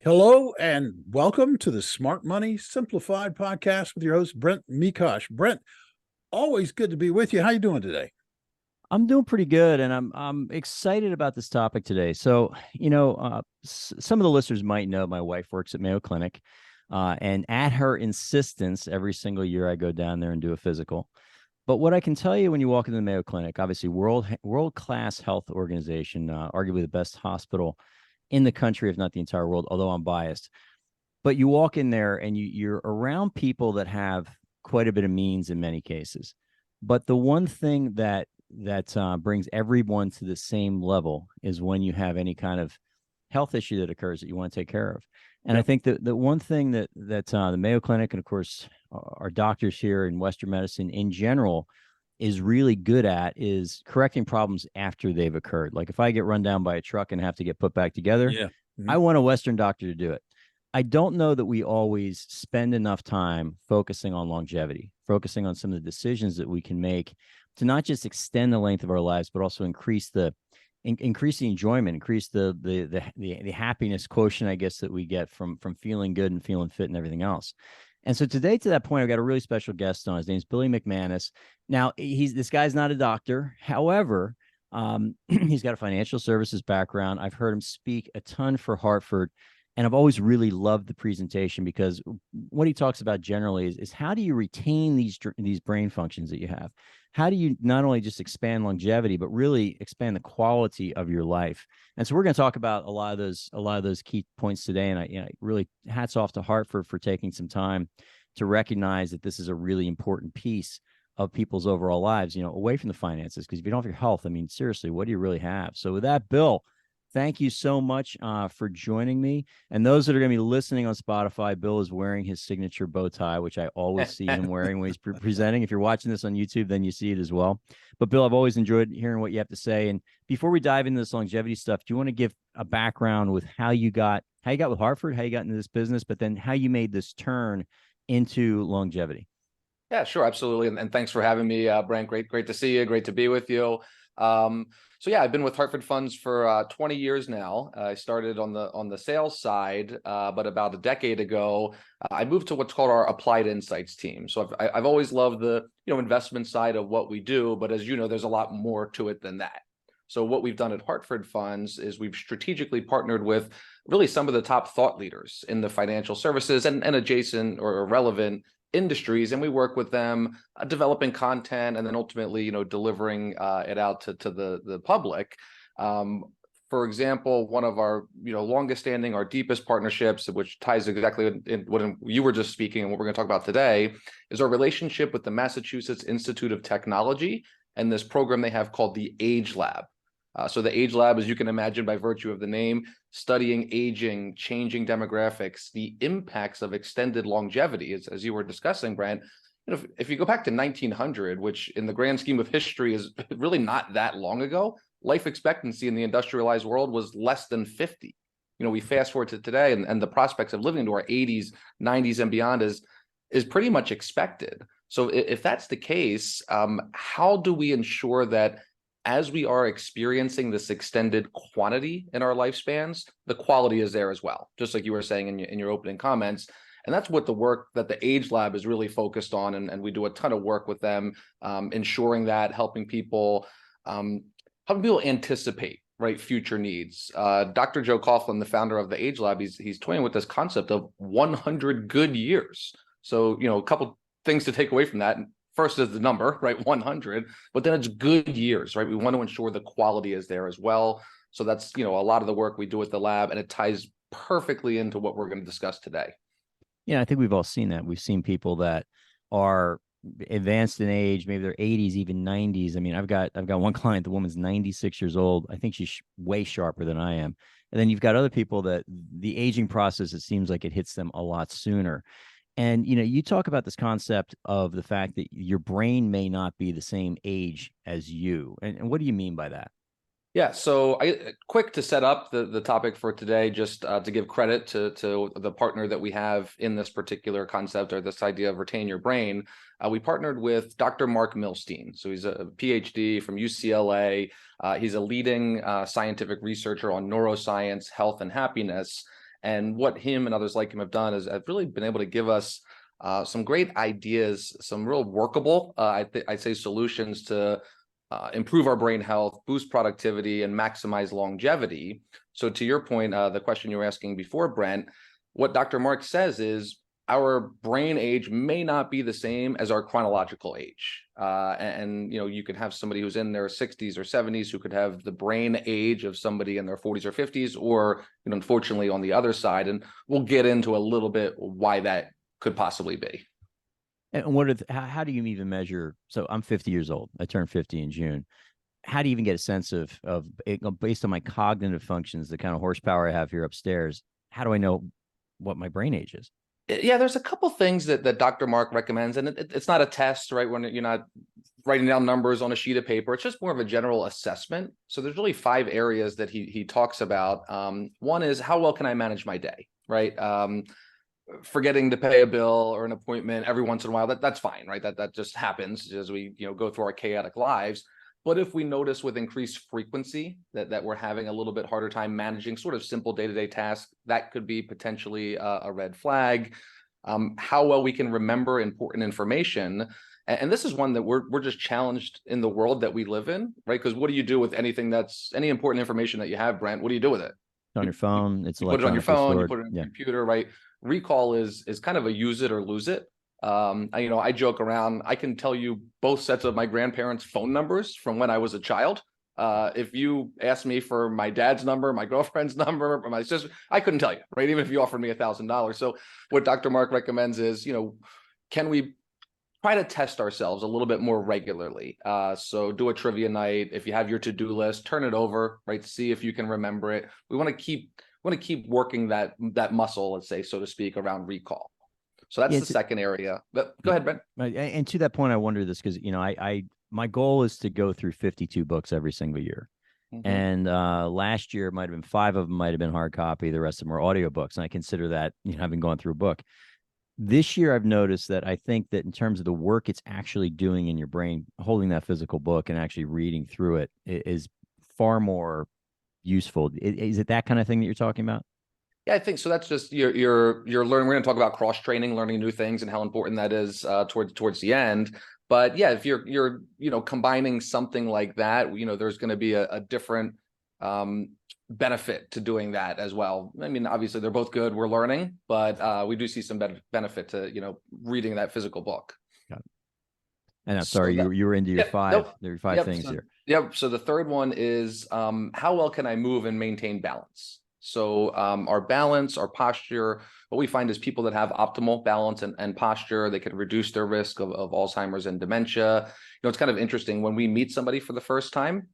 Hello and welcome to the Smart Money Simplified podcast with your host, Brent Mekosh. Brent, always good to be with you. How you doing today? I'm doing pretty good, and I'm excited about this topic today. So, some of the listeners might know my wife works at Mayo Clinic, and at her insistence, every single year I go down there and do a physical. But what I can tell you when you walk into the Mayo Clinic, obviously world class health organization, arguably the best hospital in the country, if not the entire world. Although I'm biased, but you walk in there and you're around people that have quite a bit of means in many cases. But the one thing that brings everyone to the same level is when you have any kind of health issue that occurs that you want to take care of. And I Yep. think that the one thing that the Mayo Clinic and of course our doctors here in Western medicine in general is really good at is correcting problems after they've occurred. Like if I get run down by a truck and have to get put back together, Yeah. I Mhm. want a Western doctor to do it. I don't know that we always spend enough time focusing on longevity, focusing on some of the decisions that we can make to not just extend the length of our lives, but also increase the enjoyment, increase the happiness quotient, I guess, that we get from feeling good and feeling fit and everything else. And so today, to that point, I've got a really special guest on. His name's Billy McManus. Now, this guy's not a doctor. However, he's got a financial services background. I've heard him speak a ton for Hartford, and I've always really loved the presentation because what he talks about generally is how do you retain these brain functions that you have? How do you not only just expand longevity, but really expand the quality of your life? And so we're going to talk about a lot of those key points today. And I really hats off to Hartford for taking some time to recognize that this is a really important piece of people's overall lives, away from the finances. Because if you don't have your health, I mean, seriously, what do you really have? So with that, Bill, thank you so much for joining me. And those that are going to be listening on Spotify, Bill is wearing his signature bow tie, which I always see him wearing when he's presenting. If you're watching this on YouTube, then you see it as well. But Bill, I've always enjoyed hearing what you have to say. And before we dive into this longevity stuff, do you want to give a background with how you got with Hartford, how you got into this business, but then how you made this turn into longevity? Yeah, sure, absolutely, and thanks for having me, Brent. Great to see you. Great to be with you. So yeah, I've been with Hartford Funds for 20 years now. I started on the sales side, but about a decade ago, I moved to what's called our Applied Insights team. So I've always loved the investment side of what we do, but as you know, there's a lot more to it than that. So what we've done at Hartford Funds is we've strategically partnered with really some of the top thought leaders in the financial services and adjacent or relevant industries, and we work with them developing content and then ultimately delivering it out to the public. For example, one of our longest standing, our deepest partnerships, which ties exactly in what you were just speaking and what we're going to talk about today, is our relationship with the Massachusetts Institute of Technology and this program they have called the Age Lab. So the Age Lab, as you can imagine by virtue of the name, studying aging, changing demographics, the impacts of extended longevity, as you were discussing, Brent. If you go back to 1900, which in the grand scheme of history is really not that long ago, life expectancy in the industrialized world was less than 50. We fast forward to today, and the prospects of living into our 80s, 90s, and beyond is pretty much expected. So if that's the case, how do we ensure that as we are experiencing this extended quantity in our lifespans, the quality is there as well, just like you were saying in your opening comments. And that's what the work that the Age Lab is really focused on. And we do a ton of work with them, ensuring that, helping people anticipate future needs. Dr. Joe Coughlin, the founder of the Age Lab, he's toying with this concept of 100 good years. So, a couple things to take away from that. First is the number, 100, but then it's good years, We want to ensure the quality is there as well. So that's, a lot of the work we do at the lab, and it ties perfectly into what we're going to discuss today. Yeah, I think we've all seen that. We've seen people that are advanced in age, maybe their 80s, even 90s. I mean, I've got one client, the woman's 96 years old. I think she's way sharper than I am. And then you've got other people that the aging process, it seems like it hits them a lot sooner. And, you talk about this concept of the fact that your brain may not be the same age as you. And what do you mean by that? Yeah, so quick to set up the topic for today, just to give credit to the partner that we have in this particular concept or this idea of retain your brain. We partnered with Dr. Mark Milstein. So he's a PhD from UCLA. He's a leading scientific researcher on neuroscience, health, and happiness. And what him and others like him have done is have really been able to give us some great ideas, some real workable, I'd say, solutions to improve our brain health, boost productivity, and maximize longevity. So to your point, the question you were asking before, Brent, what Dr. Mark says is our brain age may not be the same as our chronological age. And you could have somebody who's in their 60s or 70s who could have the brain age of somebody in their 40s or 50s, or, unfortunately on the other side. And we'll get into a little bit why that could possibly be. And how do you even measure? So I'm 50 years old. I turned 50 in June. How do you even get a sense of it, based on my cognitive functions, the kind of horsepower I have here upstairs? How do I know what my brain age is? Yeah, there's a couple things that Dr. Mark recommends, and it's not a test, right? When you're not writing down numbers on a sheet of paper, it's just more of a general assessment. So there's really 5 areas that he talks about. One is, how well can I manage my day, right? Forgetting to pay a bill or an appointment every once in a while, that's fine, right? That just happens as we go through our chaotic lives. But if we notice with increased frequency that we're having a little bit harder time managing sort of simple day-to-day tasks, that could be potentially a red flag. How well we can remember important information. And this is one that we're just challenged in the world that we live in, right? Because what do you do with anything any important information that you have, Brent? What do you do with it? It's on your phone. It's you put it on your phone, stored. you put it on your computer, right? Recall is kind of a use it or lose it. I joke around. I can tell you both sets of my grandparents' phone numbers from when I was a child. If you asked me for my dad's number, my girlfriend's number, or my sister, I couldn't tell you, right? Even if you offered me $1,000. So what Dr. Mark recommends is, can we try to test ourselves a little bit more regularly? So do a trivia night. If you have your to-do list, turn it over, right? See if you can remember it. We want to keep working that muscle, let's say, so to speak, around recall. So that's the second area. But go ahead, Brent. And to that point, I wonder this because my goal is to go through 52 books every single year. Mm-hmm. And last year might have been 5 of them might have been hard copy. The rest of them are audiobooks. And I consider that, having gone through a book. This year, I've noticed that I think that in terms of the work it's actually doing in your brain, holding that physical book and actually reading through it is far more useful. Is it that kind of thing that you're talking about? Yeah, I think so. That's just you're learning. We're going to talk about cross training, learning new things, and how important that is towards the end. But yeah, if you're combining something like that, there's going to be a different benefit to doing that as well. I mean, obviously they're both good. We're learning, but we do see some benefit to reading that physical book. Got it. And I'm sorry, you were into your 5. Nope. There are 5 things here. Yep. So the third one is how well can I move and maintain balance? So our balance, our posture, what we find is people that have optimal balance and posture, they can reduce their risk of Alzheimer's and dementia. It's kind of interesting when we meet somebody for the first time,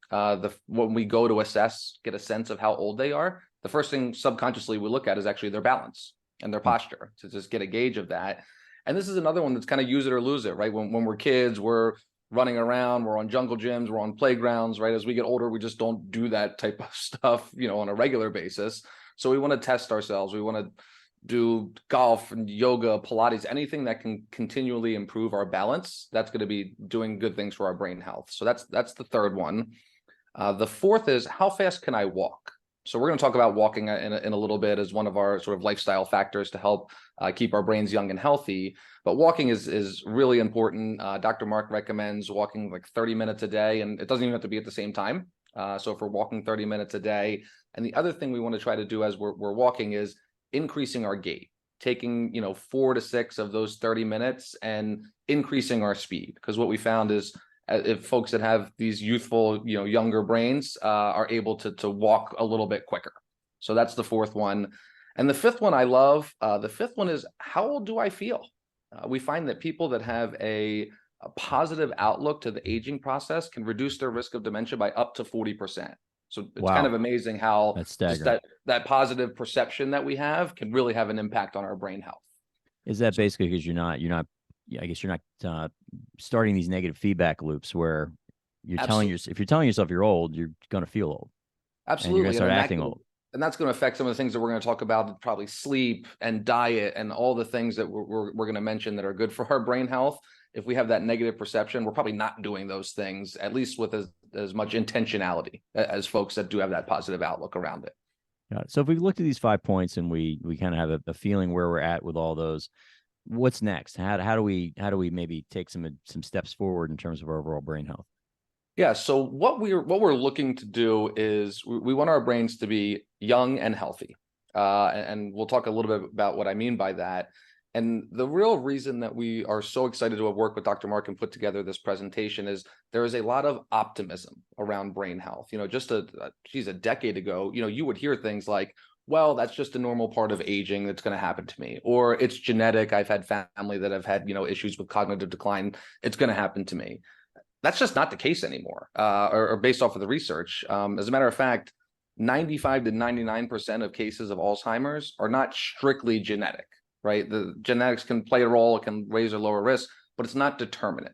when we go to get a sense of how old they are, the first thing subconsciously we look at is actually their balance and their posture to just get a gauge of that. And this is another one that's kind of use it or lose it, right? When we're kids, we're running around, we're on jungle gyms, we're on playgrounds, right? As we get older, we just don't do that type of stuff, on a regular basis. So we want to test ourselves. We want to do golf and yoga, Pilates, anything that can continually improve our balance. That's going to be doing good things for our brain health. So that's the third one. The fourth is, how fast can I walk? So we're going to talk about walking in a little bit as one of our sort of lifestyle factors to help keep our brains young and healthy. But walking is really important. Dr. Mark recommends walking like 30 minutes a day, and it doesn't even have to be at the same time. So if we're walking 30 minutes a day, and the other thing we want to try to do as we're walking is increasing our gait, taking 4 to 6 of those 30 minutes and increasing our speed. Because what we found is if folks that have these youthful, younger brains are able to walk a little bit quicker. So that's the fourth one. And the fifth one I love. The fifth one is, how old do I feel? We find that people that have a positive outlook to the aging process can reduce their risk of dementia by up to 40%. So it's kind of amazing how that positive perception that we have can really have an impact on our brain health. Is that basically because you're not I guess you're not starting these negative feedback loops where you're if you're telling yourself you're old, you're going to feel old. Absolutely. And you're going to start acting old. And that's going to affect some of the things that we're going to talk about, probably sleep and diet and all the things that we're going to mention that are good for our brain health. If we have that negative perception, we're probably not doing those things, at least with as much intentionality as folks that do have that positive outlook around it. Got it. So if we looked at these 5 points and we kind of have a feeling where we're at with all those, what's next? How do we maybe take some steps forward in terms of our overall brain health? Yeah. So what we're looking to do is we want our brains to be young and healthy. And we'll talk a little bit about what I mean by that. And the real reason that we are so excited to have worked with Dr. Mark and put together this presentation is there is a lot of optimism around brain health. Just a decade ago, you would hear things like, well, that's just a normal part of aging that's going to happen to me, or it's genetic. I've had family that have had, issues with cognitive decline. It's going to happen to me. That's just not the case anymore, or based off of the research. As a matter of fact, 95 to 99% of cases of Alzheimer's are not strictly genetic, right? The genetics can play a role, it can raise or lower risk, but it's not determinate.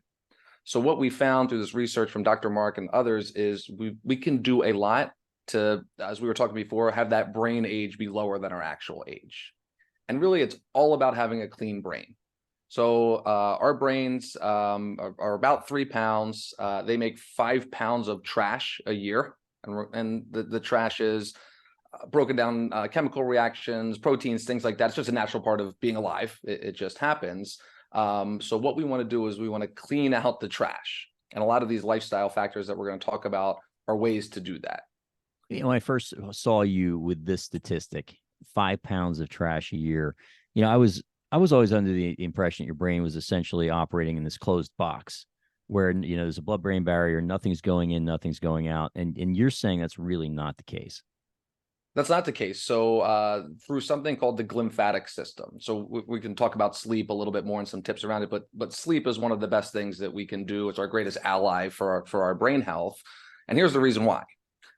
So what we found through this research from Dr. Mark and others is we can do a lot to, as we were talking before, have that brain age be lower than our actual age. And really, it's all about having a clean brain. So our brains are about 3 pounds. They make 5 pounds of trash a year. And the trash is broken down chemical reactions, proteins, things like that. It's just a natural part of being alive. It just happens. So what we want to do is we want to clean out the trash. And a lot of these lifestyle factors that we're going to talk about are ways to do that. When I first saw you with this statistic, 5 pounds of trash a year, I was always under the impression your brain was essentially operating in this closed box where, there's a blood-brain barrier, nothing's going in, nothing's going out. And you're saying that's really not the case. That's not the case. So through something called the glymphatic system. So we can talk about sleep a little bit more and some tips around it, but sleep is one of the best things that we can do. It's our greatest ally for our brain health. And here's the reason why.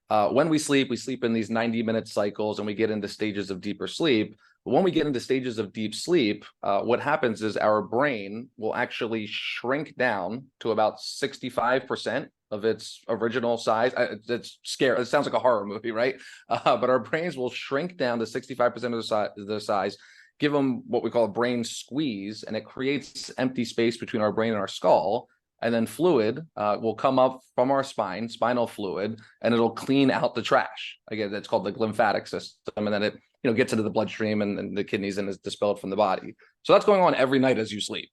When we sleep in these 90-minute cycles and we get into stages of deeper sleep. But when we get into stages of deep sleep, what happens is our brain will actually shrink down to about 65% of its original size. It's scary. It sounds like a horror movie, right? But our brains will shrink down to 65% of the size, give them what we call a brain squeeze, and it creates empty space between our brain and our skull. And then fluid will come up from our spine, spinal fluid, and it'll clean out the trash. Again, that's called the glymphatic system. And then it gets into the bloodstream and the kidneys and is dispelled from the body. So that's going on every night as you sleep.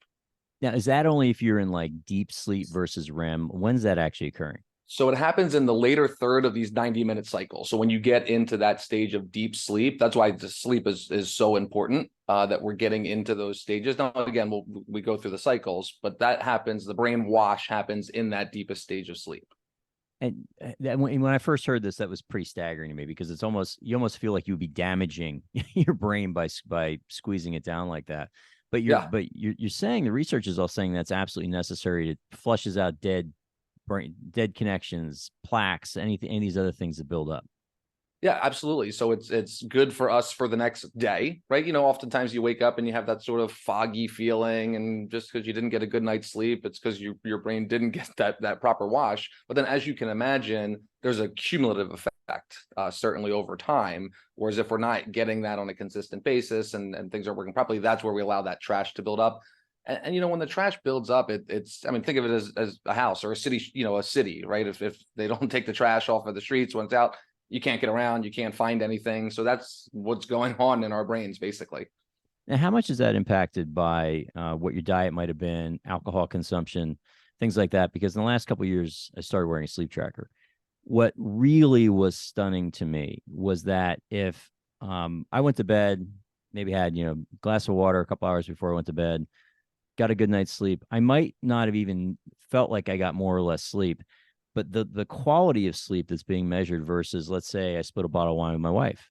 Now, is that only if you're in like deep sleep versus REM? When's that actually occurring? So it happens in the later third of these 90-minute cycles. So when you get into that stage of deep sleep, that's why the sleep is so important, that we're getting into those stages. Now, again, we go through the cycles, but that happens, the brain wash happens in that deepest stage of sleep. And when I first heard this, that was pretty staggering to me because you almost feel like you would be damaging your brain by squeezing it down like that. But you're saying, the research is all saying that's absolutely necessary. It flushes out dead connections, plaques, any of these other things that build up. Yeah, absolutely. So it's good for us for the next day, right? Oftentimes you wake up and you have that sort of foggy feeling, and just because you didn't get a good night's sleep, it's because your brain didn't get that proper wash. But then, as you can imagine, there's a cumulative effect, certainly over time. Whereas if we're not getting that on a consistent basis and things aren't working properly, that's where we allow that trash to build up. And when the trash builds up, it's think of it as a house or a city, right? If they don't take the trash off of the streets when it's out, you can't get around, you can't find anything. So that's what's going on in our brains, basically. And how much is that impacted by what your diet might have been, alcohol consumption, things like that? Because in the last couple of years, I started wearing a sleep tracker. What really was stunning to me was that if I went to bed, maybe had a glass of water a couple hours before I went to bed, got a good night's sleep, I might not have even felt like I got more or less sleep. But the quality of sleep that's being measured versus, let's say, I split a bottle of wine with my wife,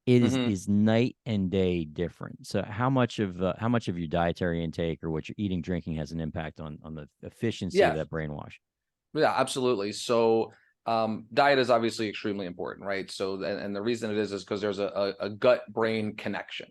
it is night and day different. So how much of your dietary intake or what you're eating, drinking has an impact on the efficiency of that brainwash? Yeah, absolutely. So diet is obviously extremely important, right? So and the reason it is because there's a gut-brain connection.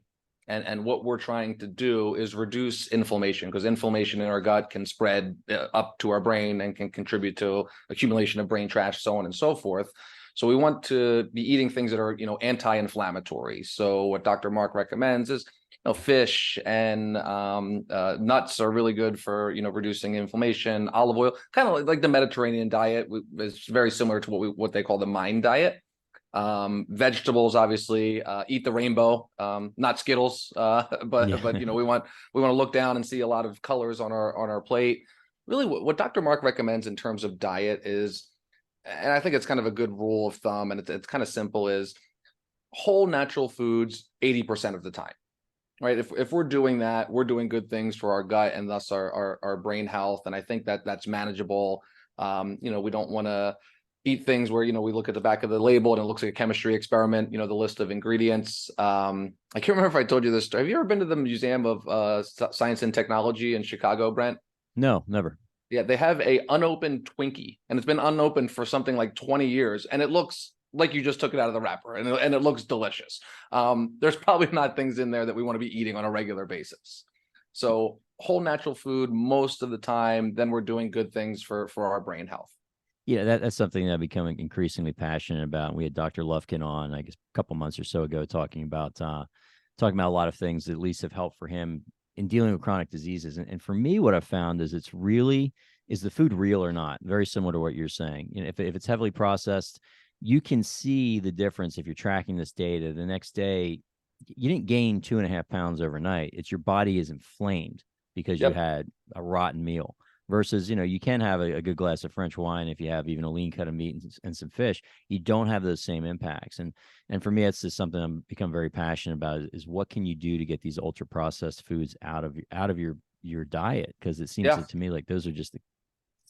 And what we're trying to do is reduce inflammation, because inflammation in our gut can spread up to our brain and can contribute to accumulation of brain trash, so on and so forth. So we want to be eating things that are, anti-inflammatory. So what Dr. Mark recommends is, fish and nuts are really good for, reducing inflammation. Olive oil, kind of like the Mediterranean diet, is very similar to what they call the MIND diet. Vegetables, obviously, eat the rainbow, not Skittles, but Yeah. but we want to look down and see a lot of colors on our plate. Really, what Dr. Mark recommends in terms of diet is, and I think it's kind of a good rule of thumb, and it's kind of simple, is whole natural foods 80% of the time. Right. If we're doing that, we're doing good things for our gut and thus our brain health. And I think that's manageable. We don't want to eat things where, we look at the back of the label and it looks like a chemistry experiment, the list of ingredients. I can't remember if I told you this story. Have you ever been to the Museum of Science and Technology in Chicago, Brent? No, never. Yeah, they have a unopened Twinkie, and it's been unopened for something like 20 years, and it looks like you just took it out of the wrapper, and it looks delicious. There's probably not things in there that we want to be eating on a regular basis. So whole natural food most of the time, then we're doing good things for our brain health. Yeah, that's something that I'm becoming increasingly passionate about. We had Dr. Lufkin on, I guess, a couple months or so ago, talking about a lot of things that at least have helped for him in dealing with chronic diseases. And for me, what I've found is is the food real or not? Very similar to what you're saying. If it's heavily processed, you can see the difference if you're tracking this data. The next day, you didn't gain 2.5 pounds overnight. It's your body is inflamed because you had a rotten meal. Versus, you can have a good glass of French wine if you have even a lean cut of meat and some fish. You don't have those same impacts. And for me, it's just something I'm become very passionate about is what can you do to get these ultra processed foods out of your diet? Because it seems to me like those are just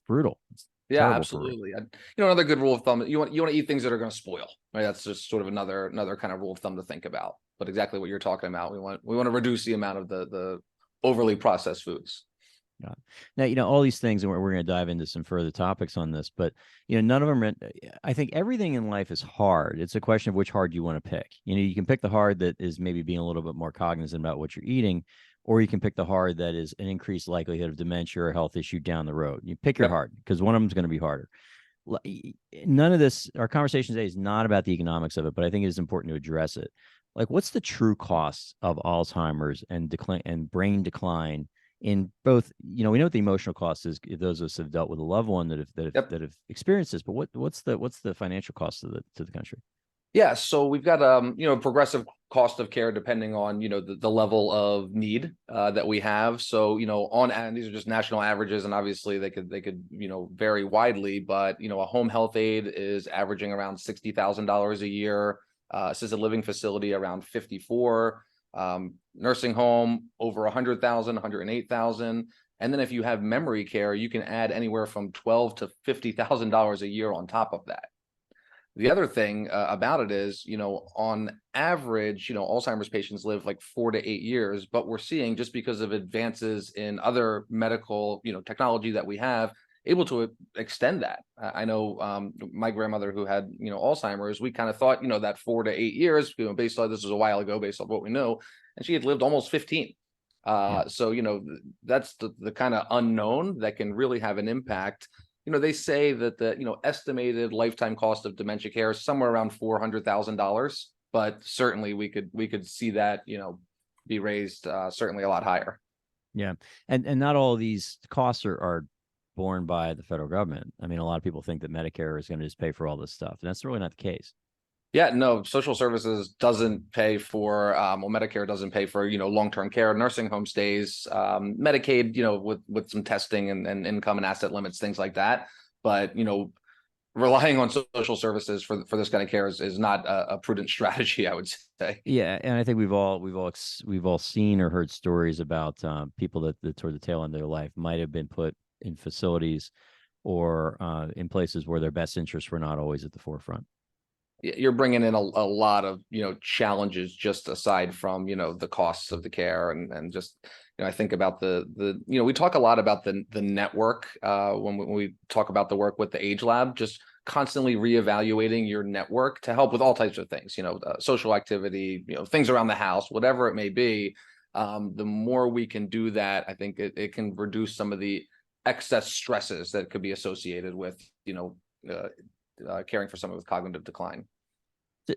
brutal. It's absolutely. Another good rule of thumb, you want to eat things that are going to spoil, right? That's just sort of another kind of rule of thumb to think about. But exactly what you're talking about, we want to reduce the amount of the overly processed foods. Now, all these things, and we're going to dive into some further topics on this, but, none of them, I think everything in life is hard. It's a question of which hard you want to pick. You can pick the hard that is maybe being a little bit more cognizant about what you're eating, or you can pick the hard that is an increased likelihood of dementia or health issue down the road. You pick your hard because one of them is going to be harder. None of this, our conversation today is not about the economics of it, but I think it is important to address it. Like, what's the true cost of Alzheimer's and brain decline in both? We know what the emotional cost is, those of us have dealt with a loved one that have experienced this, but what's the financial cost to the country? Yeah, so we've got progressive cost of care depending on the level of need that we have. So and these are just national averages, and obviously they could vary widely. But a home health aide is averaging around $60,000 a year. Assisted living facility around 54. Nursing home over 100,000, 108,000. And then if you have memory care, you can add anywhere from $12,000 to $50,000 a year on top of that. The other thing about it is, on average, Alzheimer's patients live like 4 to 8 years, but we're seeing, just because of advances in other medical, technology that we have, able to extend that. I know my grandmother who had, Alzheimer's, we kind of thought, that 4 to 8 years, based on, this was a while ago, based on what we know, and she had lived almost 15. So, that's the kind of unknown that can really have an impact. They say that the estimated lifetime cost of dementia care is somewhere around $400,000, but certainly we could see that be raised certainly a lot higher. Yeah, and not all of these costs are borne by the federal government. I mean, a lot of people think that Medicare is going to just pay for all this stuff, and that's really not the case. Yeah, no, social services doesn't pay for, Medicare doesn't pay for, long-term care, nursing home stays, Medicaid, with some testing and income and asset limits, things like that. But, relying on social services for this kind of care is not a prudent strategy, I would say. Yeah, and I think we've all seen or heard stories about people that toward the tail end of their life might have been put in facilities or in places where their best interests were not always at the forefront. You're bringing in a lot of challenges, just aside from the costs of the care, and just I think about the we talk a lot about the network when we talk about the work with the Age Lab, just constantly reevaluating your network to help with all types of things, social activity, things around the house, whatever it may be. The more we can do that, I think it can reduce some of the excess stresses that could be associated with caring for someone with cognitive decline.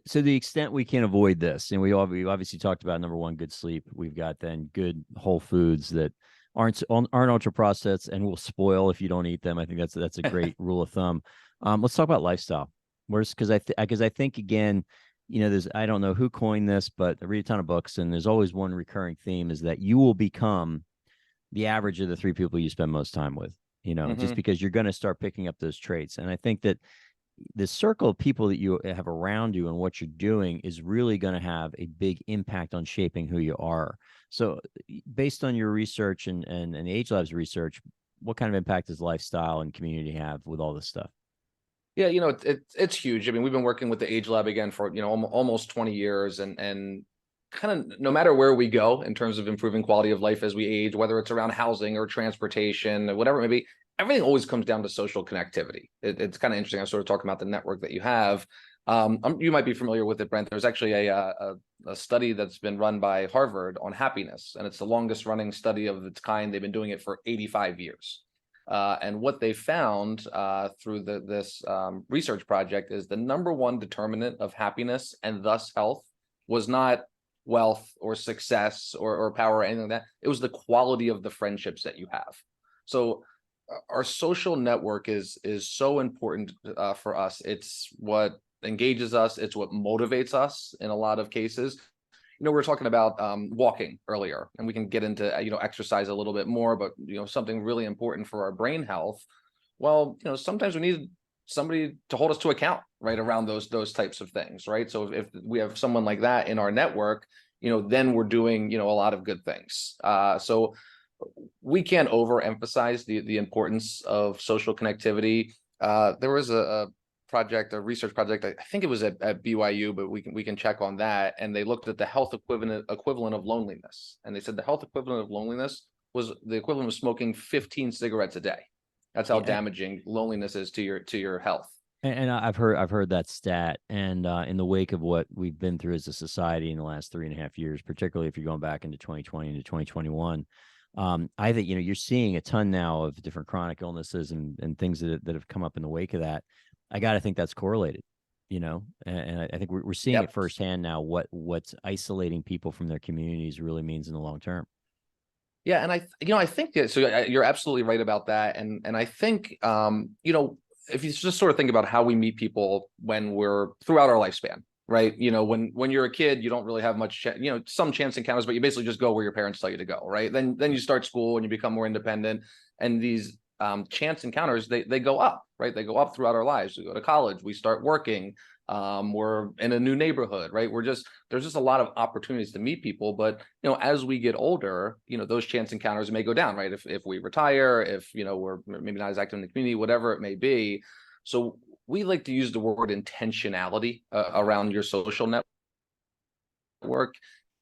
So the extent we can avoid this, and we obviously talked about, number one, good sleep. We've got then good whole foods that aren't ultra processed and will spoil if you don't eat them. I think that's a great rule of thumb. Let's talk about lifestyle. Where's because I think again, there's, I don't know who coined this, but I read a ton of books, and there's always one recurring theme is that you will become the average of the three people you spend most time with, just because you're going to start picking up those traits. And I think that the circle of people that you have around you and what you're doing is really going to have a big impact on shaping who you are. So based on your research and the Age Labs research, what kind of impact does lifestyle and community have with all this stuff? Yeah, it's huge. I mean, we've been working with the Age Lab again for, almost 20 years, and kind of no matter where we go in terms of improving quality of life as we age, whether it's around housing or transportation or whatever it may be, everything always comes down to social connectivity. It's kind of interesting. I was sort of talking about the network that you have. You might be familiar with it, Brent. There's actually a study that's been run by Harvard on happiness, and it's the longest running study of its kind. They've been doing it for 85 years. And what they found through this research project is the number one determinant of happiness and thus health was not wealth or success or power or anything like that. It was the quality of the friendships that you have. So our social network is so important for us. It's what engages us. It's what motivates us in a lot of cases. We were talking about walking earlier, and we can get into exercise a little bit more, but something really important for our brain health. Well, sometimes we need somebody to hold us to account, right, around those types of things, right? So if we have someone like that in our network, then we're doing a lot of good things. So we can't overemphasize the importance of social connectivity. There was a research project, I think it was at BYU, but we can check on that. And they looked at the health equivalent of loneliness. And they said the health equivalent of loneliness was the equivalent of smoking 15 cigarettes a day. That's how damaging loneliness is to your health. And I've heard that stat. And in the wake of what we've been through as a society in the last 3.5 years, particularly if you're going back into 2020 into 2021, I think you're seeing a ton now of different chronic illnesses and things that have come up in the wake of that. I got to think that's correlated, and I think we're seeing it firsthand now, what's isolating people from their communities really means in the long term. Yeah. And I think that, so you're absolutely right about that. And I think, if you just sort of think about how we meet people when we're throughout our lifespan, right? When you're a kid, you don't really have much, some chance encounters, but you basically just go where your parents tell you to go, right? Then you start school and you become more independent, and these chance encounters, they go up, right? They go up throughout our lives. We go to college, we start working, we're in a new neighborhood, right? There's just a lot of opportunities to meet people, but as we get older, those chance encounters may go down, right? If we retire, if we're maybe not as active in the community, whatever it may be. So we like to use the word intentionality around your social network,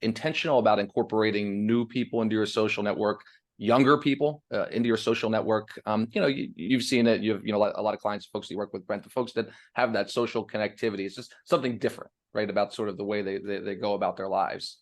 intentional about incorporating new people into your social network, younger people into your social network. You've seen it. You have a lot of clients, folks that you work with, Brent, the folks that have that social connectivity. It's just something different, right, about sort of the way they go about their lives.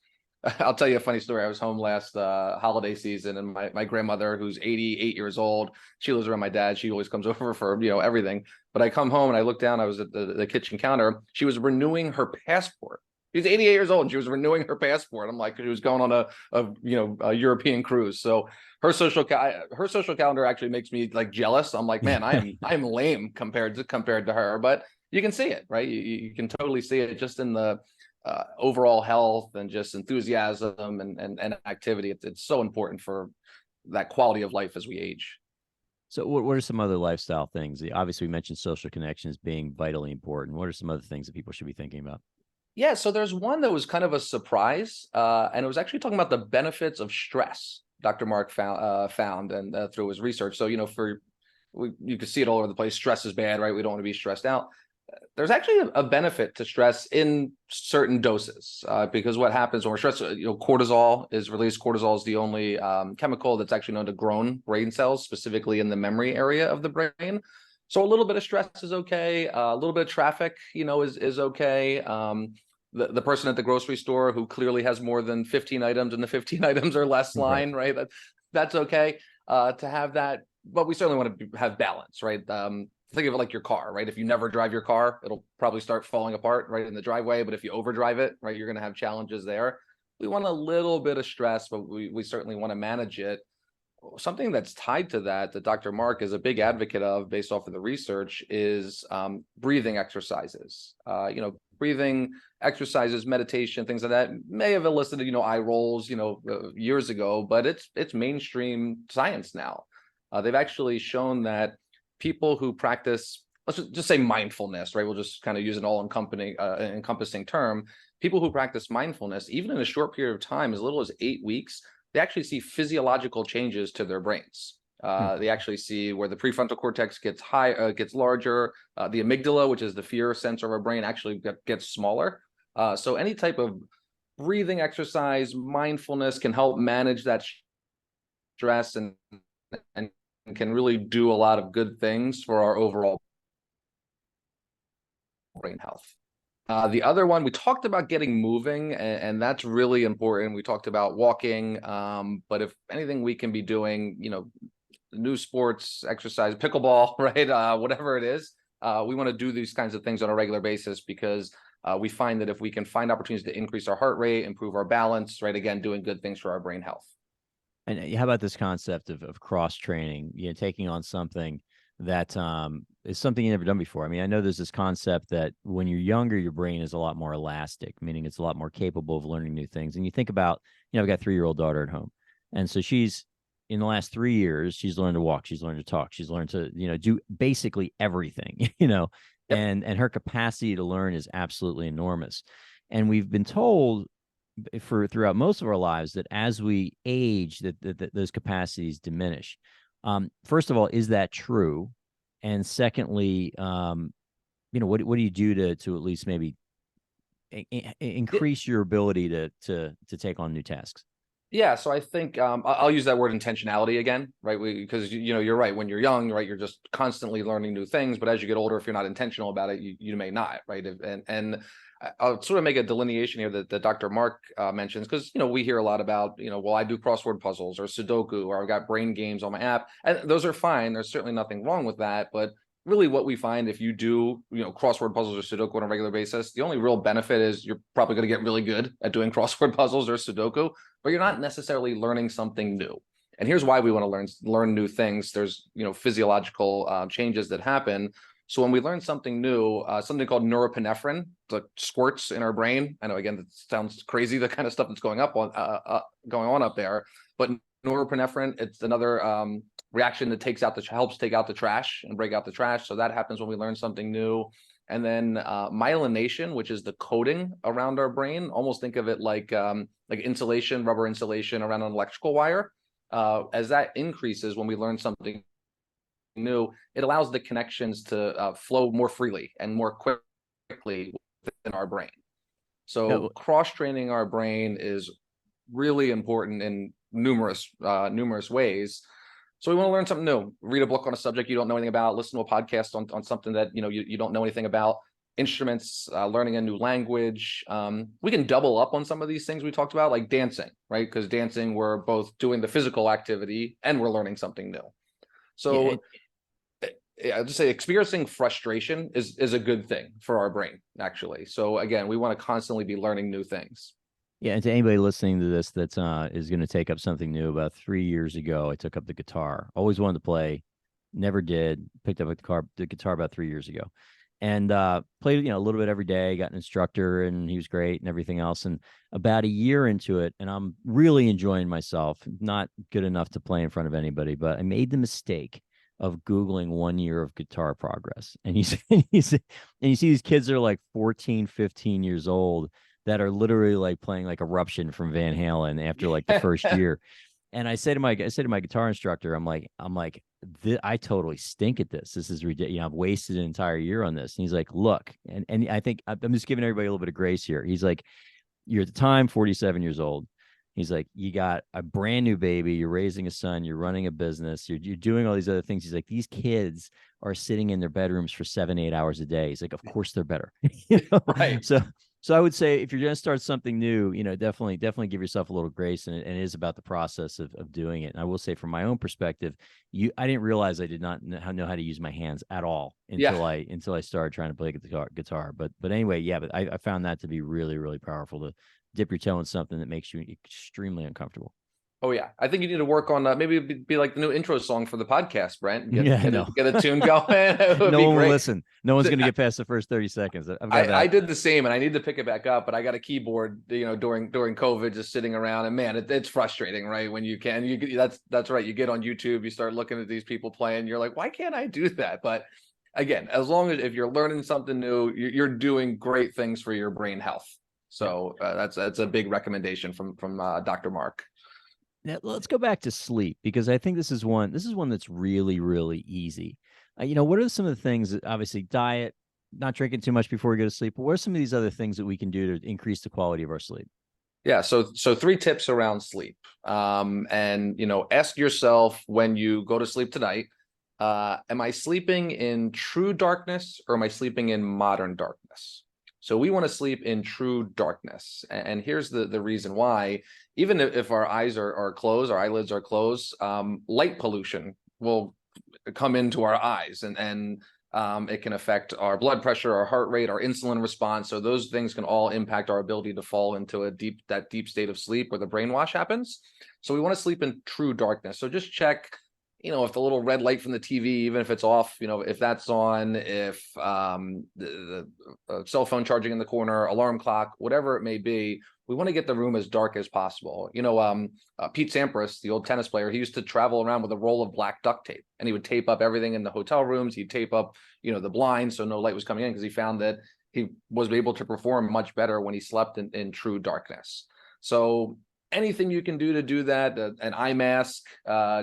I'll tell you a funny story. I was home last holiday season, and my grandmother, who's 88 years old, she lives around my dad. She always comes over for everything. But I come home and I look down. I was at the kitchen counter. She was renewing her passport. She's 88 years old, and she was renewing her passport. I'm like, she was going on a European cruise. So her social calendar actually makes me like jealous. I'm like, man, I'm lame compared to her. But you can see it, right? You can totally see it just in the overall health and just enthusiasm and activity. It's so important for that quality of life as we age. So what are some other lifestyle things? Obviously, we mentioned social connections being vitally important. What are some other things that people should be thinking about? Yeah, so there's one that was kind of a surprise, and it was actually talking about the benefits of stress. Dr. Mark found and through his research. So, you can see it all over the place. Stress is bad, right? We don't want to be stressed out. There's actually a benefit to stress in certain doses, because what happens when we're stressed, cortisol is released. Cortisol is the only chemical that's actually known to grow brain cells, specifically in the memory area of the brain. So a little bit of stress is okay. A little bit of traffic, is okay. The person at the grocery store who clearly has more than 15 items and the 15 items are less line, right? That's okay to have that. But we certainly want to have balance, right? Think of it like your car, right? If you never drive your car, it'll probably start falling apart right in the driveway. But if you overdrive it, right, you're going to have challenges there. We want a little bit of stress, but we certainly want to manage it. something that's tied to that Dr. Mark is a big advocate of, based off of the research, is breathing exercises. Breathing exercises, meditation, things like that may have elicited, eye rolls, years ago, but it's mainstream science now. They've actually shown that people who practice, let's just say mindfulness, right? We'll just kind of use an encompassing term. People who practice mindfulness, even in a short period of time, as little as 8 weeks, they actually see physiological changes to their brains. They actually see where the prefrontal cortex gets gets larger. The amygdala, which is the fear sensor of our brain, actually gets smaller. So any type of breathing exercise, mindfulness can help manage that stress and can really do a lot of good things for our overall brain health. The other one, we talked about getting moving, and that's really important. We talked about walking, but if anything we can be doing, new sports, exercise, pickleball, right? Whatever it is, we want to do these kinds of things on a regular basis, because we find that if we can find opportunities to increase our heart rate, improve our balance, right? Again, doing good things for our brain health. And how about this concept of cross training, taking on something that is something you've never done before? I mean, I know there's this concept that when you're younger, your brain is a lot more elastic, meaning it's a lot more capable of learning new things. And you think about, I've got a 3-year-old daughter at home. And so she's, in the last 3 years, she's learned to walk, she's learned to talk, she's learned to, do basically everything, Yep. and her capacity to learn is absolutely enormous. And we've been told throughout most of our lives that as we age, that those capacities diminish. First of all, is that true? And secondly, what do you do to at least maybe increase your ability to take on new tasks? Yeah, so I think I'll use that word intentionality again, right? Because you're right. When you're young, right, you're just constantly learning new things. But as you get older, if you're not intentional about it, you may not, right? And I'll sort of make a delineation here that Dr. Mark mentions, because we hear a lot about well, I do crossword puzzles or Sudoku, or I've got brain games on my app, and those are fine. There's certainly nothing wrong with that, but really what we find, if you do crossword puzzles or Sudoku on a regular basis, the only real benefit is you're probably going to get really good at doing crossword puzzles or Sudoku, but you're not necessarily learning something new. And here's why we want to learn new things. There's physiological changes that happen. So when we learn something new, something called norepinephrine, the squirts in our brain. I know, again, that sounds crazy, the kind of stuff that's going on up there, but norepinephrine, it's another reaction that helps take out the trash and break out the trash. So that happens when we learn something new. And then myelination, which is the coating around our brain. Almost think of it like insulation, rubber insulation around an electrical wire. As that increases when we learn something new, it allows the connections to flow more freely and more quickly within our brain. So cross-training our brain is really important in numerous ways. So we want to learn something new, read a book on a subject you don't know anything about, listen to a podcast on something that you don't know anything about, instruments, learning a new language. We can double up on some of these things we talked about, like dancing, right? Because dancing, we're both doing the physical activity and we're learning something new. So I'll just say experiencing frustration is a good thing for our brain, actually. So again, we want to constantly be learning new things. Yeah, and to anybody listening to this that is going to take up something new, about 3 years ago, I took up the guitar. Always wanted to play, never did. Picked up the guitar about 3 years ago, and played a little bit every day. Got an instructor, and he was great, and everything else. And about a year into it, and I'm really enjoying myself. Not good enough to play in front of anybody, but I made the mistake of Googling 1 year of guitar progress, and you see these kids that are like 14, 15 years old that are literally like playing like Eruption from Van Halen after like the first year. And I say to my guitar instructor, I'm like, I totally stink at this. This is ridiculous. I've wasted an entire year on this. And he's like, look, and I think I'm just giving everybody a little bit of grace here. He's like, you're at the time 47 years old. He's like, you got a brand new baby, you're raising a son, you're running a business, you're doing all these other things. He's like, these kids are sitting in their bedrooms for 7-8 hours a day. He's like, of course they're better. Right. So I would say if you're going to start something new, definitely give yourself a little grace, and it is about the process of doing it. And I will say, from my own perspective, I didn't realize I did not know how to use my hands at all until I started trying to play guitar. But anyway, but I found that to be really, really powerful, to dip your toe in something that makes you extremely uncomfortable. Oh yeah, I think you need to work on maybe it'd be like the new intro song for the podcast, Brent. Yeah, I know. Get a tune going. It would No be one will great. listen. No one's going to get past the first 30 seconds. I've got I that. did the same, and I need to pick it back up. But I got a keyboard, during COVID, just sitting around, and man, it's frustrating, right? When that's right. You get on YouTube, you start looking at these people playing, you're like, why can't I do that? But again, as long as if you're learning something new, you're doing great things for your brain health. So that's a big recommendation from Dr. Mark. Now, let's go back to sleep, because I think this is one that's really, really easy. What are some of the things that, obviously, diet, not drinking too much before we go to sleep, but what are some of these other things that we can do to increase the quality of our sleep? Yeah, so 3 tips around sleep. And ask yourself when you go to sleep tonight, am I sleeping in true darkness, or am I sleeping in modern darkness? So we want to sleep in true darkness. And here's the reason why. Even if our eyes are closed, our eyelids are closed, light pollution will come into our eyes, and it can affect our blood pressure, our heart rate, our insulin response. So those things can all impact our ability to fall into that deep state of sleep where the brainwash happens. So we want to sleep in true darkness. So just check, if the little red light from the TV, even if it's off, if that's on, if the cell phone charging in the corner, alarm clock, whatever it may be, we want to get the room as dark as possible. Pete Sampras, the old tennis player, he used to travel around with a roll of black duct tape, and he would tape up everything in the hotel rooms. He'd tape up, the blinds so no light was coming in, because he found that he was able to perform much better when he slept in true darkness. So anything you can do to do that, an eye mask,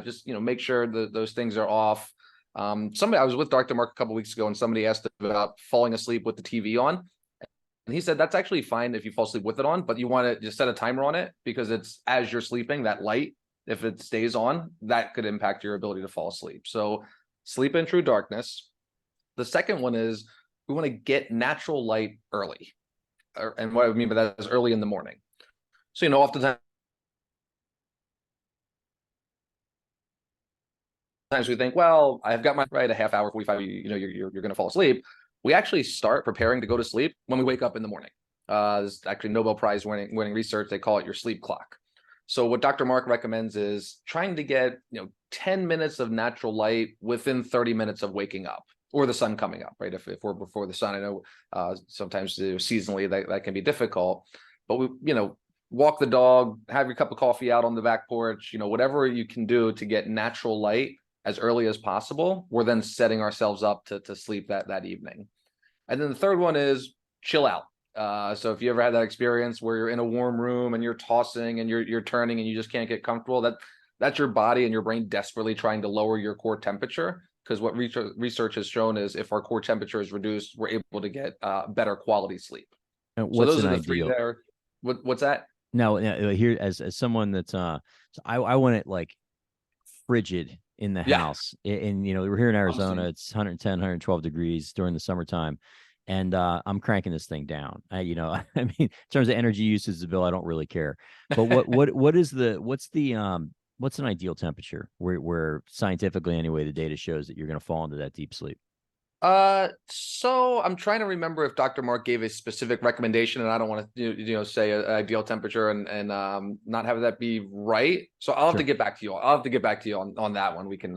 just make sure that those things are off. I was with Dr. Mark a couple weeks ago, and somebody asked about falling asleep with the TV on, and he said that's actually fine if you fall asleep with it on, but you want to just set a timer on it, because it's as you're sleeping, that light, if it stays on, that could impact your ability to fall asleep. So sleep in true darkness. The second one is we want to get natural light early, and what I mean by that is early in the morning. So oftentimes we think, well, I've got my a half hour, 45, you're going to fall asleep. We actually start preparing to go to sleep when we wake up in the morning. There's actually Nobel Prize winning research. They call it your sleep clock. So what Dr. Mark recommends is trying to get 10 minutes of natural light within 30 minutes of waking up, or the sun coming up, right? If we're before the sun, I know sometimes seasonally that can be difficult, but we walk the dog, have your cup of coffee out on the back porch, whatever you can do to get natural light as early as possible. We're then setting ourselves up to sleep that evening. And then the third one is chill out. So if you ever had that experience where you're in a warm room and you're tossing and you're turning and you just can't get comfortable, that's your body and your brain desperately trying to lower your core temperature. Because what research has shown is if our core temperature is reduced, we're able to get better quality sleep. And so those are the three there. What's that? Now here, as someone that's I want it like frigid in the house, and we're here in Arizona, it's 110, 112 degrees during the summertime, and I'm cranking this thing down. I mean, in terms of energy usage, Bill, I don't really care. But what's an ideal temperature where scientifically anyway the data shows that you're going to fall into that deep sleep? So I'm trying to remember if Dr. Mark gave a specific recommendation, and I don't want to, say an ideal temperature and not have that be right. So I'll have to get back to you. I'll have to get back to you on that one. We can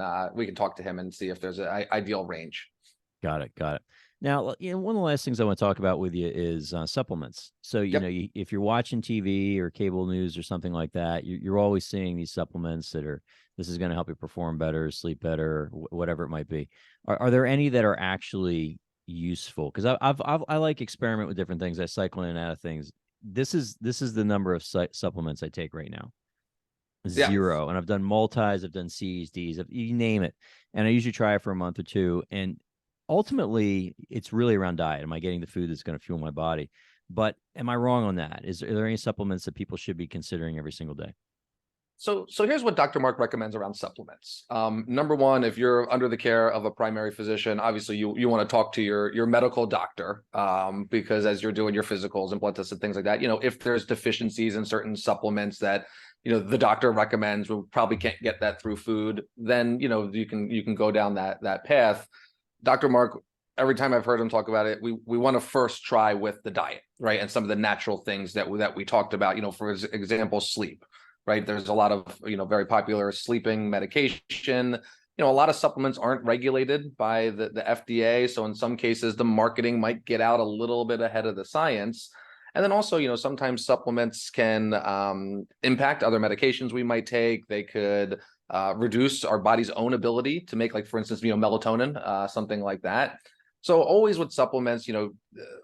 talk to him and see if there's an ideal range. Got it. Now, one of the last things I want to talk about with you is supplements. So, if you're watching TV or cable news or something like that, you're always seeing these supplements this is going to help you perform better, sleep better, whatever it might be. Are there any that are actually useful? Because I like experiment with different things. I cycle in and out of things. This is the number of supplements I take right now. 0. And I've done multis, I've done C's, D's, you name it. And I usually try it for a month or two. And ultimately, it's really around diet. Am I getting the food that's going to fuel my body? But am I wrong on that? Are there any supplements that people should be considering every single day? So here's what Dr. Mark recommends around supplements. Number one, if you're under the care of a primary physician, obviously you want to talk to your medical doctor, because as you're doing your physicals and blood tests and things like that, if there's deficiencies in certain supplements that the doctor recommends, we probably can't get that through food, then you can go down that path. Dr. Mark, every time I've heard him talk about it, we want to first try with the diet, right? And some of the natural things that we talked about, for example, sleep. right? There's a lot of, very popular sleeping medication. A lot of supplements aren't regulated by the FDA. So in some cases, the marketing might get out a little bit ahead of the science. And then also, sometimes supplements can impact other medications we might take. They could reduce our body's own ability to make, like, for instance, melatonin, something like that. So always with supplements,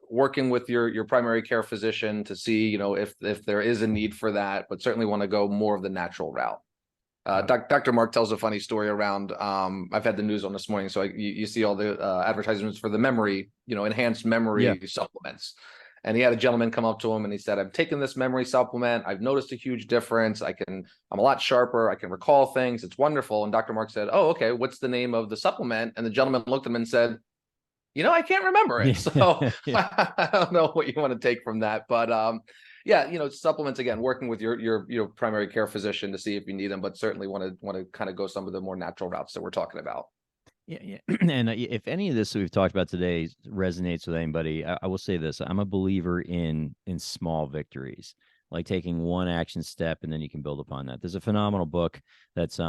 working with your primary care physician to see, if there is a need for that, but certainly want to go more of the natural route. Dr. Mark tells a funny story around, I've had the news on this morning, so you see all the advertisements for the memory, enhanced memory supplements. And he had a gentleman come up to him and he said, "I've taken this memory supplement. I've noticed a huge difference. I'm a lot sharper. I can recall things. It's wonderful." And Dr. Mark said, "Oh, okay. What's the name of the supplement?" And the gentleman looked at him and said, "I can't remember it." So I don't know what you want to take from that, but supplements, again, working with your primary care physician to see if you need them, but certainly want to kind of go some of the more natural routes that we're talking about. Yeah. And if any of this that we've talked about today resonates with anybody, I will say this: I'm a believer in small victories, like taking one action step, and then you can build upon that. There's a phenomenal book that's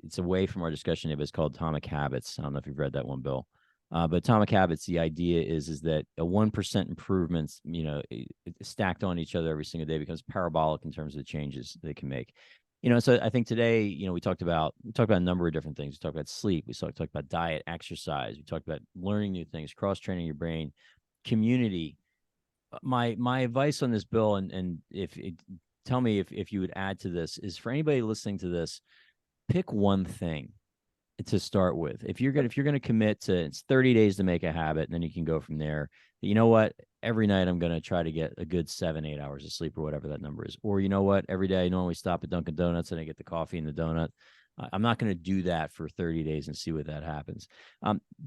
it's away from our discussion today, but it's called Atomic Habits. I don't know if you've read that one, Bill. But Atomic Habits, the idea is that a 1% improvements, stacked on each other every single day becomes parabolic in terms of the changes they can make. So I think today, we talked about a number of different things. We talked about sleep. We talked about diet, exercise. We talked about learning new things, cross training your brain, community. My advice on this, Bill, and tell me if you would add to this, is for anybody listening to this, pick one thing to start with. If you're going to commit to, it's 30 days to make a habit, and then you can go from there. But you know what? Every night I'm going to try to get a good 7-8 hours of sleep, or whatever that number is. Or you know what? Every day I normally stop at Dunkin' Donuts and I get the coffee and the donut. I'm not going to do that for 30 days and see what that happens.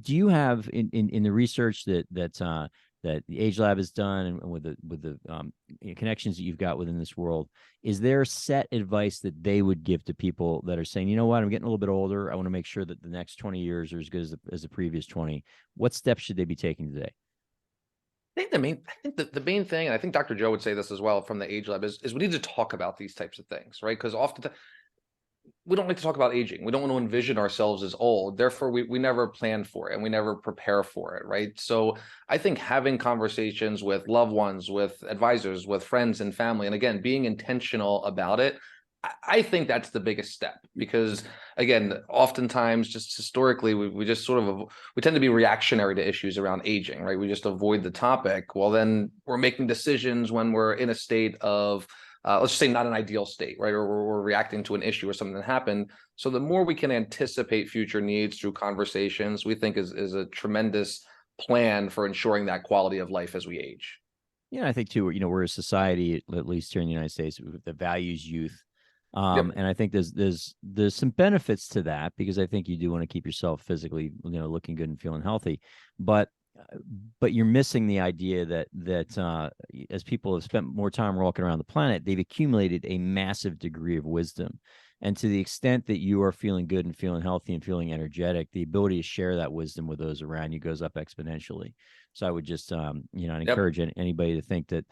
Do you have in the research that the Age Lab has done, and with the connections that you've got within this world, is there set advice that they would give to people that are saying, you know what, I'm getting a little bit older, I want to make sure that the next 20 years are as good as the previous 20? What steps should they be taking today? I think the main thing, and I think Dr. Joe would say this as well from the Age Lab, is we need to talk about these types of things, right? Because often we don't like to talk about aging. We don't want to envision ourselves as old. Therefore, we never plan for it and we never prepare for it, right? So I think having conversations with loved ones, with advisors, with friends and family, and again, being intentional about it, I think that's the biggest step. Because again, oftentimes, just historically, we just we tend to be reactionary to issues around aging, right? We just avoid the topic. Well, then we're making decisions when we're in a state of let's just say not an ideal state, right? Or we're reacting to an issue or something that happened. So the more we can anticipate future needs through conversations, we think is a tremendous plan for ensuring that quality of life as we age. Yeah, I think too, we're a society, at least here in the United States, that values youth. And I think there's some benefits to that, because I think you do want to keep yourself physically, looking good and feeling healthy. But you're missing the idea that as people have spent more time walking around the planet, they've accumulated a massive degree of wisdom. And to the extent that you are feeling good and feeling healthy and feeling energetic, the ability to share that wisdom with those around you goes up exponentially. So I would just, I'd encourage anybody to think that.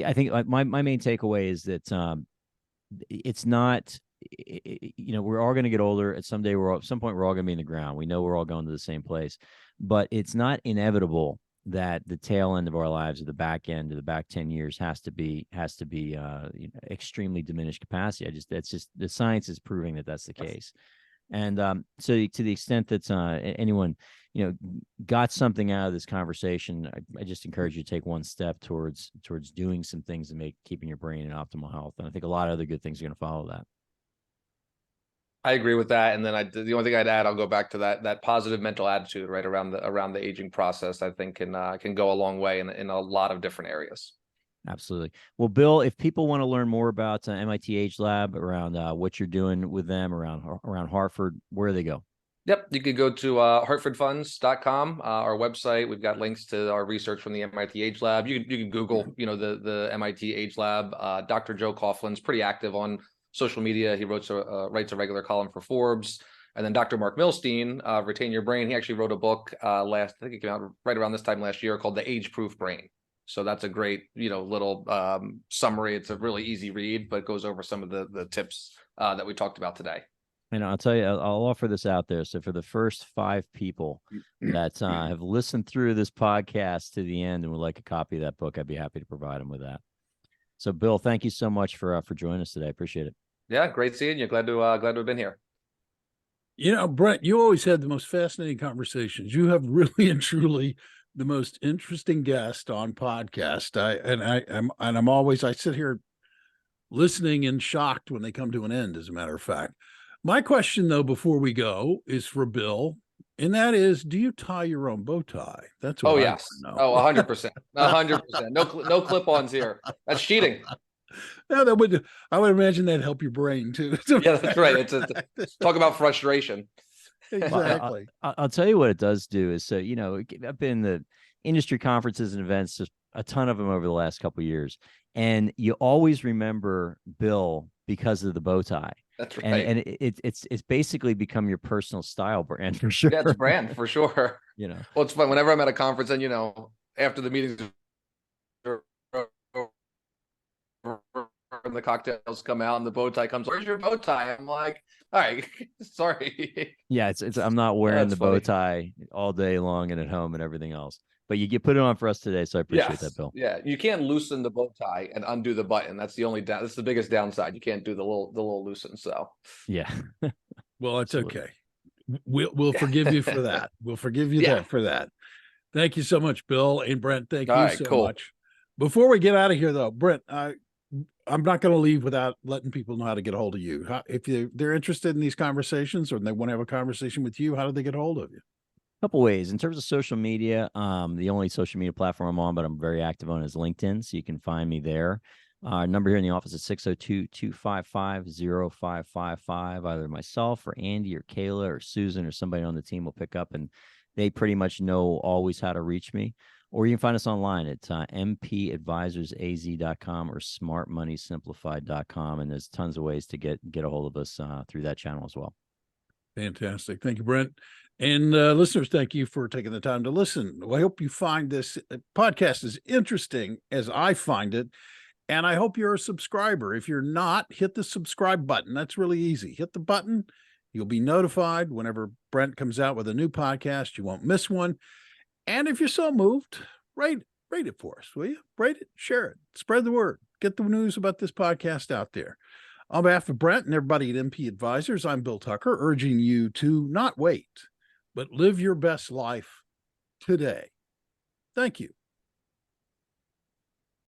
I think my main takeaway is that it's not, we're all going to get older. At some point, we're all going to be in the ground. We know we're all going to the same place, but it's not inevitable that the tail end of our lives, or the back end, or the back 10 years has to be extremely diminished capacity. That's just the science is proving that that's the case. And so to the extent that anyone, got something out of this conversation, I just encourage you to take one step towards doing some things to make keeping your brain in optimal health. And I think a lot of other good things are going to follow that. I agree with that. And then the only thing I'd add, I'll go back to that positive mental attitude, right, around the aging process. I think can go a long way in a lot of different areas. Absolutely. Well, Bill, if people want to learn more about MIT Age Lab, around what you're doing with them around Hartford, where do they go? Yep, you could go to hartfordfunds.com, our website. We've got links to our research from the MIT Age Lab. You can Google, the MIT Age Lab. Dr. Joe Coughlin's pretty active on social media. He writes a regular column for Forbes. And then Dr. Mark Milstein, Retain Your Brain. He actually wrote a book I think it came out right around this time last year, called The Age Proof Brain. So that's a great, little summary. It's a really easy read, but goes over some of the tips that we talked about today. And I'll tell you, I'll offer this out there. So for the first 5 people that have listened through this podcast to the end and would like a copy of that book, I'd be happy to provide them with that. So Bill, thank you so much for joining us today. I appreciate it. Yeah, great seeing you. Glad to have been here. Brent, you always had the most fascinating conversations. You have really and truly the most interesting guest on podcast. I sit here listening and shocked when they come to an end, as a matter of fact. My question, though, before we go, is for Bill, and that is, do you tie your own bow tie? That's what I yes. know. 100%. 100%. No clip-ons here. That's cheating. Yeah, I would imagine that'd help your brain too. Yeah, that's right. Talk about frustration. Exactly. I'll tell you what it does do is, so, I've been in the industry conferences and events, just a ton of them over the last couple of years. And you always remember Bill because of the bow tie. That's right. And it's basically become your personal style brand for sure. Yeah, it's a brand for sure. Well, it's fun whenever I'm at a conference and, after the meetings and the cocktails come out and the bow tie comes, where's your bow tie? I'm like, all right, sorry. Yeah, I'm not wearing the bow funny. tie all day long and at home and everything else. But you put it on for us today, so I appreciate that, Bill. Yeah, you can't loosen the bow tie and undo the button. That's that's the biggest downside. You can't do the little loosen. So yeah. Well, it's okay. We'll forgive you for that. We'll forgive you for that. Thank you so much, Bill and Brent. Thank you so much. Before we get out of here, though, Brent, I'm not going to leave without letting people know how to get a hold of you. If they're interested in these conversations or they want to have a conversation with you, how do they get a hold of you? Couple ways. In terms of social media, the only social media platform I'm on, but I'm very active on, is LinkedIn. So you can find me there. Our number here in the office is 602-255-0555. Either myself or Andy or Kayla or Susan or somebody on the team will pick up, and they pretty much know always how to reach me. Or you can find us online at mpadvisorsaz.com or smartmoneysimplified.com. And there's tons of ways to get a hold of us through that channel as well. Fantastic. Thank you, Brent. And listeners, thank you for taking the time to listen. Well, I hope you find this podcast as interesting as I find it. And I hope you're a subscriber. If you're not, hit the subscribe button. That's really easy. Hit the button. You'll be notified whenever Brent comes out with a new podcast. You won't miss one. And if you're so moved, rate it for us, will you? Rate it, share it, spread the word, get the news about this podcast out there. On behalf of Brent and everybody at MP Advisors, I'm Bill Tucker, urging you to not wait, but live your best life today. Thank you.